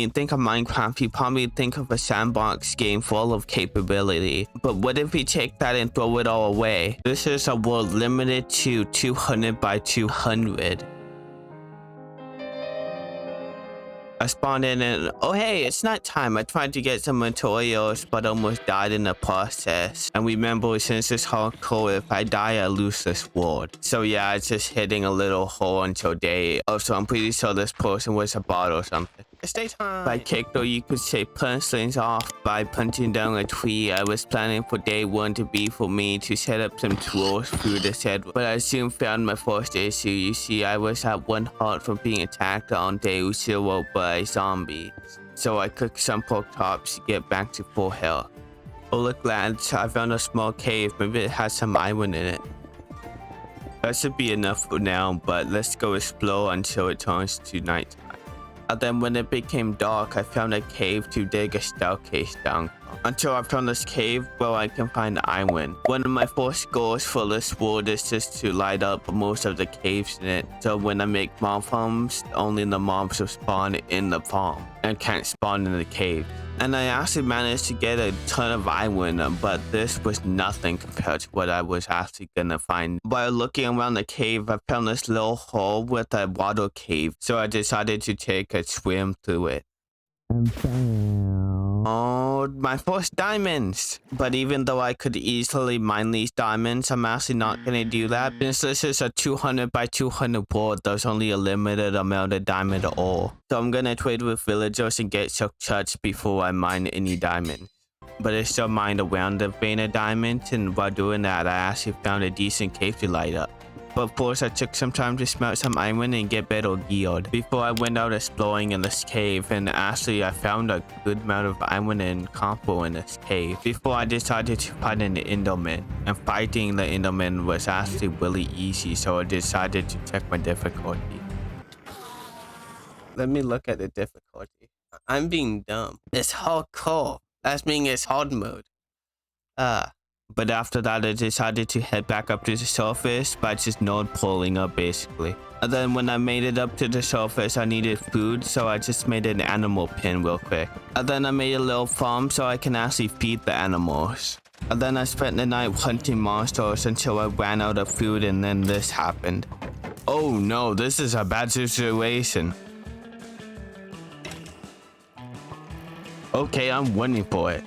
you think of Minecraft, you probably think of a sandbox game full of capability. But what if we take that and throw it all away? This is a world limited to 200 by 200. I spawned in and oh hey, it's night time. I tried to get some materials but almost died in the process. And remember, since it's hardcore, if I die I lose this world. So yeah, it's just hitting a little hole until day. Also, I'm pretty sure this person was a bot or something. It's daytime. By kicked, or you could say punch things off by punching down a tree. I was planning for day one to be for me to set up some tools through the set, but I soon found my first issue. You see, I was at 1 heart from being attacked on day 0 by zombies. So I cooked some pork chops to get back to full health. Oh look lads, I found a small cave. Maybe it has some iron in it. That should be enough for now, but let's go explore until it turns to night. And then when it became dark, I found a cave to dig a staircase down. Until I found this cave where I can find iron. One of my first goals for this world is just to light up most of the caves in it. So when I make mob farms, only the mobs will spawn in the farm and can't spawn in the cave. And I actually managed to get a ton of iron, but this was nothing compared to what I was actually gonna find. While looking around the cave, I found this little hole with a water cave, so I decided to take a swim through it. Oh, my first diamonds! But even though I could easily mine these diamonds, I'm actually not gonna do that. Since this is a 200 by 200 world, there's only a limited amount of diamond ore. So I'm gonna trade with villagers and get silk touch before I mine any diamonds. But I still mined around the vein of diamonds, and while doing that, I actually found a decent cave to light up. But first, I took some time to smelt some iron and get better gear before I went out exploring in this cave, and actually I found a good amount of iron and copper in this cave before I decided to fight an enderman. And fighting the enderman was actually really easy, so I decided to check my difficulty. Let me look at the difficulty. I'm being dumb. It's hardcore. That means it's hard mode. But after that, I decided to head back up to the surface by just node pulling up basically. And then when I made it up to the surface, I needed food, so I just made an animal pen real quick. And then I made a little farm so I can actually feed the animals. And then I spent the night hunting monsters until I ran out of food, and then this happened. Oh no, this is a bad situation. Okay, I'm waiting for it.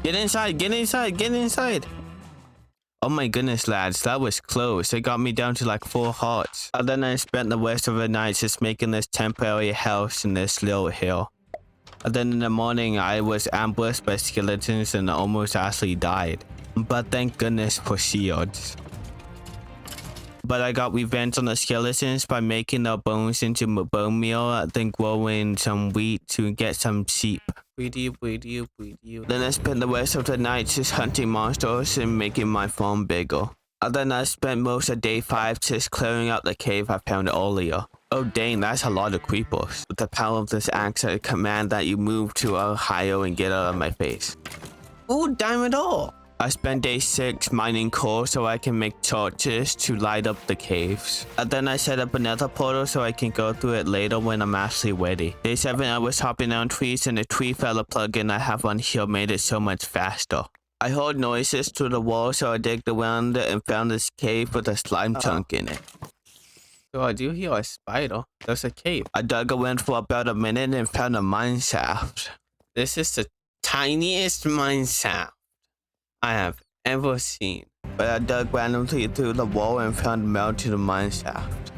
Get inside, get inside, get inside. Oh my goodness, lads, that was close. It got me down to like 4 hearts. And then I spent the rest of the night just making this temporary house in this little hill. And then in the morning, I was ambushed by skeletons and almost actually died. But thank goodness for shields. But I got revenge on the skeletons by making their bones into bone meal, then growing some wheat to get some sheep. Then I spent the rest of the night just hunting monsters and making my farm bigger. And then I spent most of day 5 just clearing out the cave I found earlier. Oh dang, that's a lot of creepers. With the power of this axe, I command that you move to Ohio and get out of my face. Ooh, diamond ore! I spent day 6 mining coal so I can make torches to light up the caves. And then I set up another portal so I can go through it later when I'm actually ready. Day 7 I was hopping down trees and a tree fella plugin I have on here made it so much faster. I heard noises through the wall, so I digged around it and found this cave with a slime chunk in it. So I do hear a spider. There's a cave. I dug around for about a minute and found a mine shaft. This is the tiniest mine shaft I have ever seen. But I dug randomly through the wall and found a mount to the mine shaft.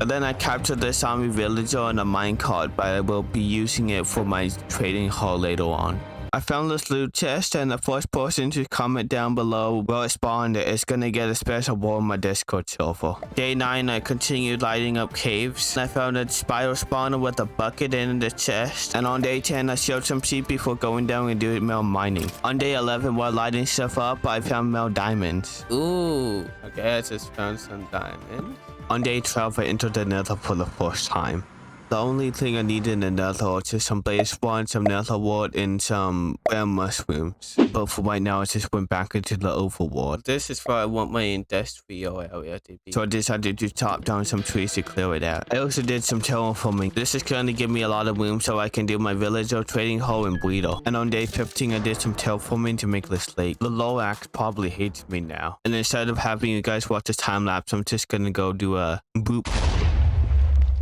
And then I captured the zombie villager on a minecart, but I will be using it for my trading hall later on. I found this loot chest, and the first person to comment down below where it spawned is gonna get a special wall on my Discord server. Day 9, I continued lighting up caves. I found a spider spawner with a bucket in the chest. And on day 10, I showed some sheep before going down and doing more mining. On day 11, while lighting stuff up, I found more diamonds. Ooh, okay, I just found some diamonds. On day 12, I entered the nether for the first time. The only thing I needed in the nether was just some blaze spawn, some nether wart, and some mushrooms. But for right now, I just went back into the overworld. This is where I want my industrial area to be. So I decided to chop down some trees to clear it out. I also did some terraforming. This is going to give me a lot of room so I can do my villager, trading hall, and breeder. And on day 15, I did some terraforming to make this lake. The Lorax probably hates me now. And instead of having you guys watch this time lapse, I'm just gonna go do a boop.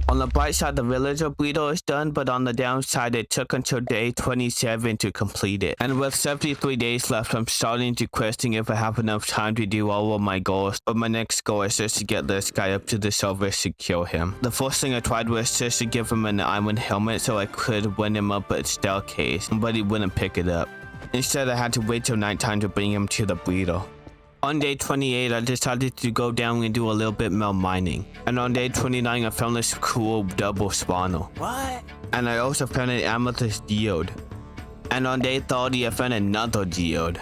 On the bright side, the villager breeder is done, but on the downside, it took until day 27 to complete it. And with 73 days left, I'm starting to question if I have enough time to do all of my goals. But my next goal is just to get this guy up to the surface to kill him. The first thing I tried was just to give him an iron helmet so I could win him up a staircase, but he wouldn't pick it up. Instead, I had to wait till nighttime to bring him to the breeder. On day 28, I decided to go down and do a little bit more mining. And on day 29, I found this cool double spawner. What? And I also found an amethyst geode. And on day 30, I found another geode.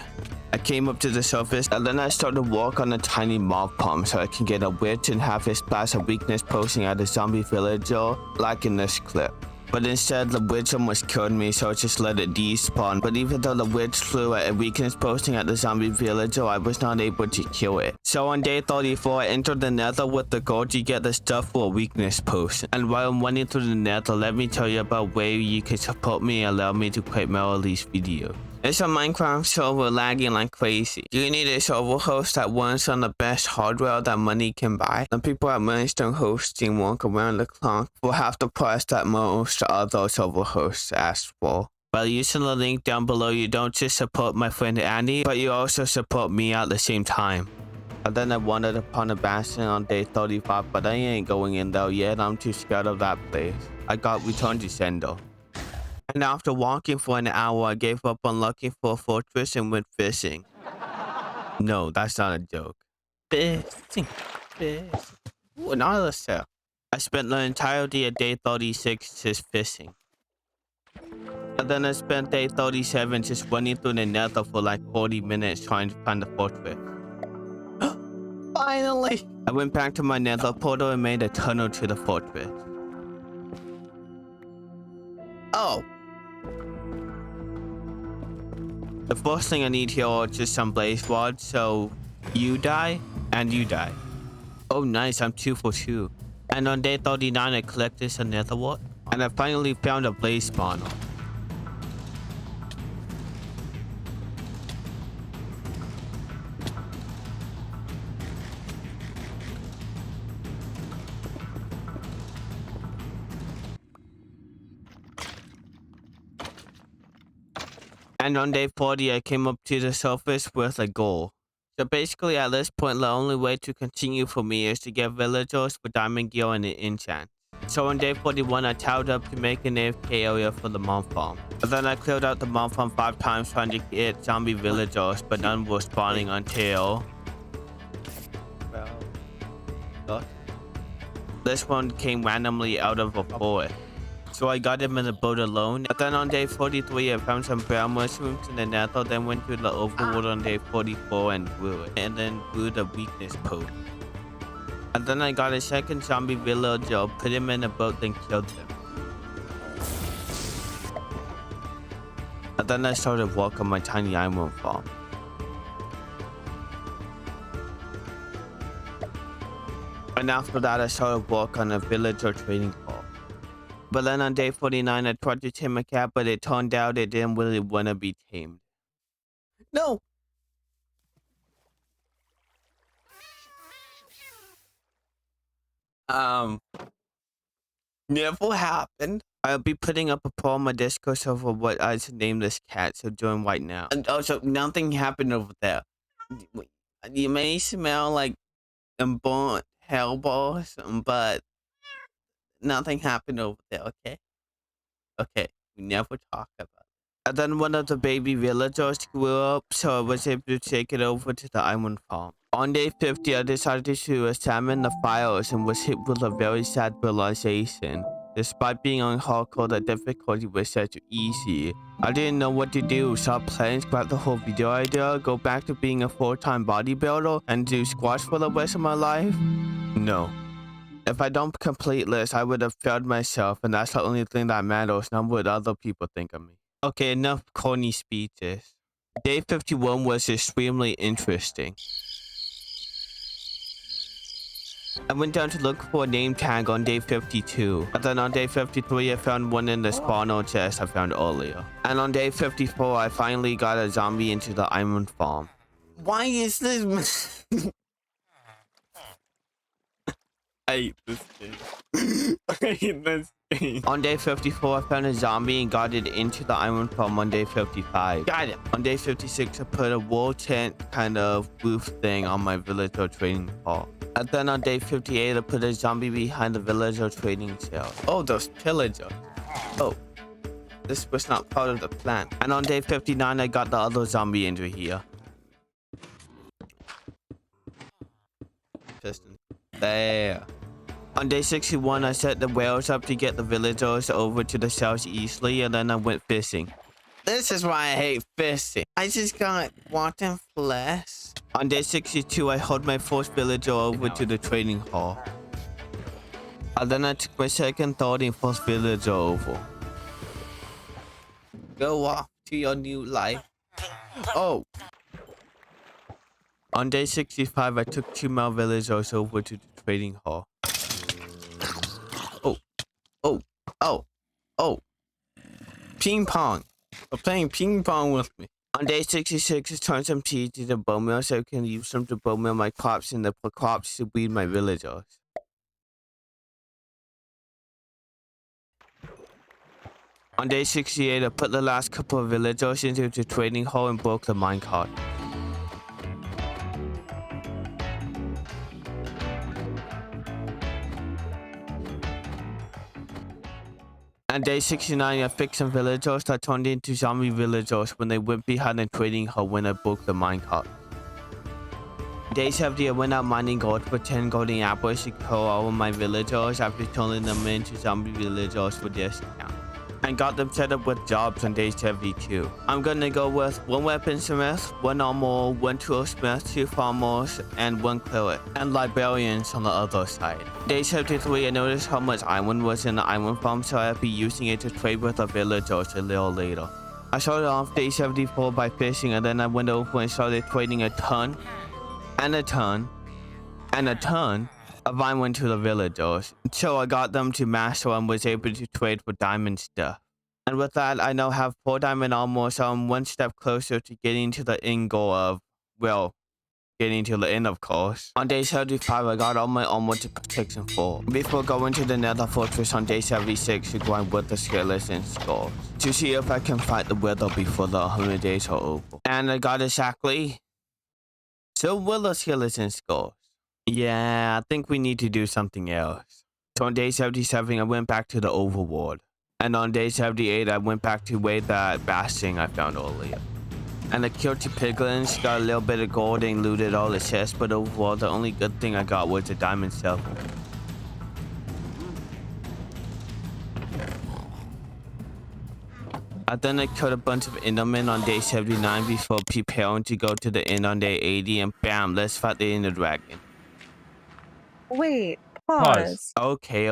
I came up to the surface, and then I started to walk on a tiny mob farm so I can get a witch and have his splash of weakness posting at a zombie villager, like in this clip. But instead, the witch almost killed me, so I just let it despawn. But even though the witch flew at a weakness posting at the zombie villager, I was not able to kill it. So on day 34, I entered the nether with the goal to get the stuff for a weakness post. And while I'm running through the nether, let me tell you about where you can support me and allow me to create more of these videos. It's a Minecraft server lagging like crazy. You need a server host that runs on the best hardware that money can buy. The people at Milestone Hosting work around the clock for half the price that most other server hosts ask for. By using the link down below, you don't just support my friend Andy, but you also support me at the same time. And then I wandered upon a bastion on day 35, but I ain't going in there yet. I'm too scared of that place. I got returned to sender. And after walking for an hour, I gave up on looking for a fortress and went fishing. No, that's not a joke. Fishing. Ooh, another cell. I spent the entirety of day 36 just fishing. And then I spent day 37 just running through the nether for like 40 minutes trying to find the fortress. Finally! I went back to my nether portal and made a tunnel to the fortress. Oh! The first thing I need here are just some blaze rods, so you die, and you die. Oh nice, I'm 2 for 2. And on day 39, I collected some nether wart, and I finally found a blaze spawner. And on day 40, I came up to the surface with a goal. So basically at this point, the only way to continue for me is to get villagers with diamond gear and an enchant. So on day 41, I towered up to make an AFK area for the mob farm. But then I cleared out the mob farm 5 times trying to get zombie villagers, but none were spawning until... this one came randomly out of a forest. So I got him in the boat alone. But then on day 43, I found some brown mushrooms in the nether, then went to the overworld on day 44 and grew it. And then grew the weakness post. And then I got a second zombie villager, put him in a boat, then killed him. And then I started work on my tiny iron farm. And after that, I started work on a villager trading hall. But then on day 49, I tried to tame a cat, but it turned out it didn't really want to be tamed. No! Never happened. I'll be putting up a poll on my Discord server what I should name this cat, so join right now. And also, nothing happened over there. You may smell like burnt hellballs, but nothing happened over there, okay? Okay, we never talk about it. And then one of the baby villagers grew up, so I was able to take it over to the island farm. On day 50, I decided to examine the files and was hit with a very sad realization. Despite being on hardcore, the difficulty was set to easy. I didn't know what to do, stop playing, scrap the whole video idea, go back to being a full-time bodybuilder, and do squats for the rest of my life? No. If I don't complete this, I would have failed myself, and that's the only thing that matters, not what other people think of me. Okay, enough corny speeches. Day 51 was extremely interesting. I went down to look for a name tag on day 52. And then on day 53, I found one in the spawner chest I found earlier. And on day 54, I finally got a zombie into the island farm. Why is this? I hate this game. I hate this game. On day 54, I found a zombie and got it into the island farm on day 55. Got it. On day 56, I put a wall tent kind of roof thing on my villager trading hall. And then on day 58, I put a zombie behind the villager trading cell. Oh, those pillagers. Oh, this was not part of the plan. And on day 59, I got the other zombie into here. Piston. There. On day 61, I set the whales up to get the villagers over to the southeastly, and then I went fishing. This is why I hate fishing. I just got wanting flesh. On day 62, I hauled my first villager over to the trading hall. And then I took my second, third, and first villager over. Go off to your new life. Oh. On day 65, I took 2 more villagers over to the trading hall. Oh. Ping pong. We're playing ping pong with me. On day 66, I turned some tea to the bone meal so I can use them to bone meal my crops and the crops to weed my villagers. On day 68, I put the last couple of villagers into the trading hall and broke the minecart. On day 69, I fixed some villagers that turned into zombie villagers when they went behind the trading hall when I broke the minecart. Day 70, I went out mining gold for 10 golden apples to kill all of my villagers after turning them into zombie villagers for discount. And got them set up with jobs on day 72. I'm gonna go with 1 weaponsmith, 1 armor, 1 toolsmith, 2 farmers, and 1 cleric, and librarians on the other side. Day 73, I noticed how much iron was in the iron farm, so I'll be using it to trade with the villagers a little later. I started off day 74 by fishing, and then I went over and started trading a ton, and a ton, and a ton of iron to the villagers, until I got them to master and was able to trade for diamond stuff. And with that, I now have 4 diamond armor, so I'm 1 step closer to getting to the end goal of, well, getting to the end, of course. On day 75, I got all my armor to protection 4. Before going to the nether fortress on day 76 to grind with the skeleton skulls, to see if I can fight the wither before the 100 days are over. And I got exactly 2 wither skeleton skulls. Yeah, I think we need to do something else. So on day 77, I went back to the overworld. And on day 78, I went back to wait that bastion I found earlier. And I killed 2 piglins, got a little bit of gold and looted all the chests, but overall the only good thing I got was a diamond shovel. And then I killed a bunch of endermen on day 79 before preparing to go to the end on day 80, and bam, let's fight the ender dragon. Wait, pause. Okay.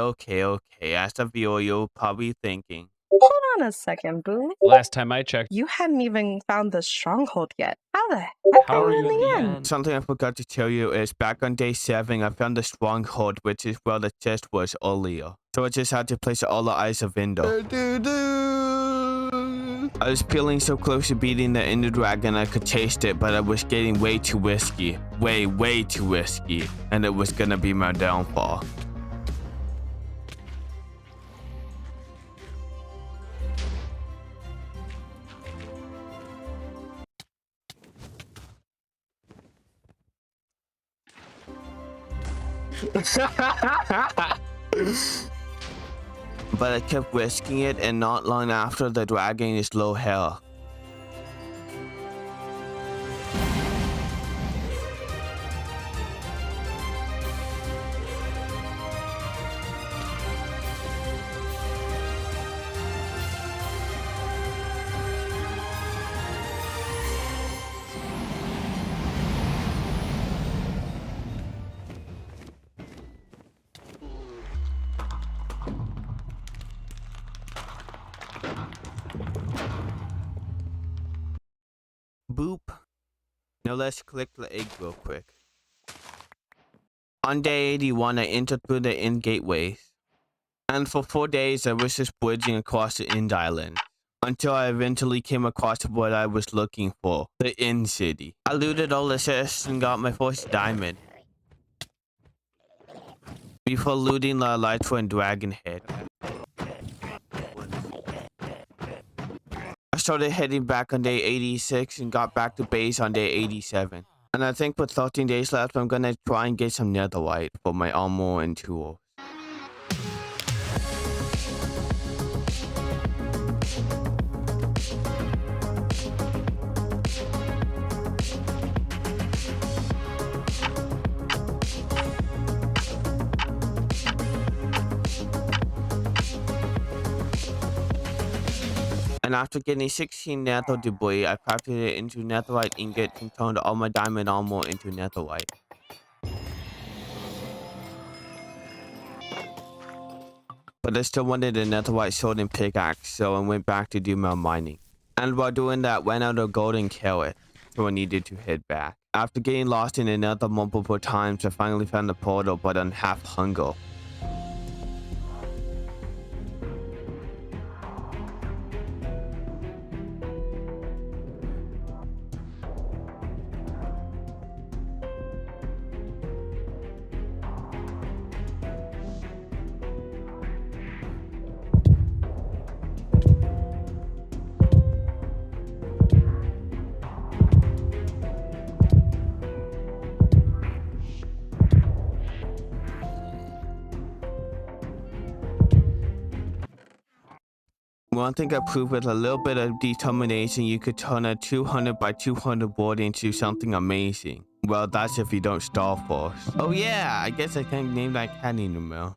As a viewer, you're probably thinking, Hold on a second, Boove. Last time I checked. You hadn't even found the stronghold yet. How the heck How are are you in the end? something I forgot to tell you is back on day 7, I found the stronghold, which is where the chest was earlier. So I just had to place all the eyes of Ender. I was feeling so close to beating the ender dragon I could taste it, but I was getting way too risky. Way too risky. And it was gonna be my downfall. But I kept risking it, and not long after, the dragon is low health. Boop. Now let's click the egg real quick. On day 81, I entered through the inn gateways. And for 4 days, I was just bridging across the end island. Until I eventually came across what I was looking for, the inn city. I looted all the chests and got my first diamond. Before looting the elytra and dragon head. I started heading back on day 86 and got back to base on day 87. And I think with 13 days left, I'm gonna try and get some netherite for my armor and tools. And after getting 16 nether debris, I crafted it into netherite ingots and turned all my diamond armor into netherite. But I still wanted a netherite sword and pickaxe, so I went back to do my mining. And while doing that, ran out of golden carrot, so I needed to head back. After getting lost in another multiple times, I finally found the portal, but on half hunger. One thing I proved with a little bit of determination, you could turn a 200 by 200 board into something amazing. Well, that's if you don't starve first. Oh yeah, I guess I can't name that cat anymore.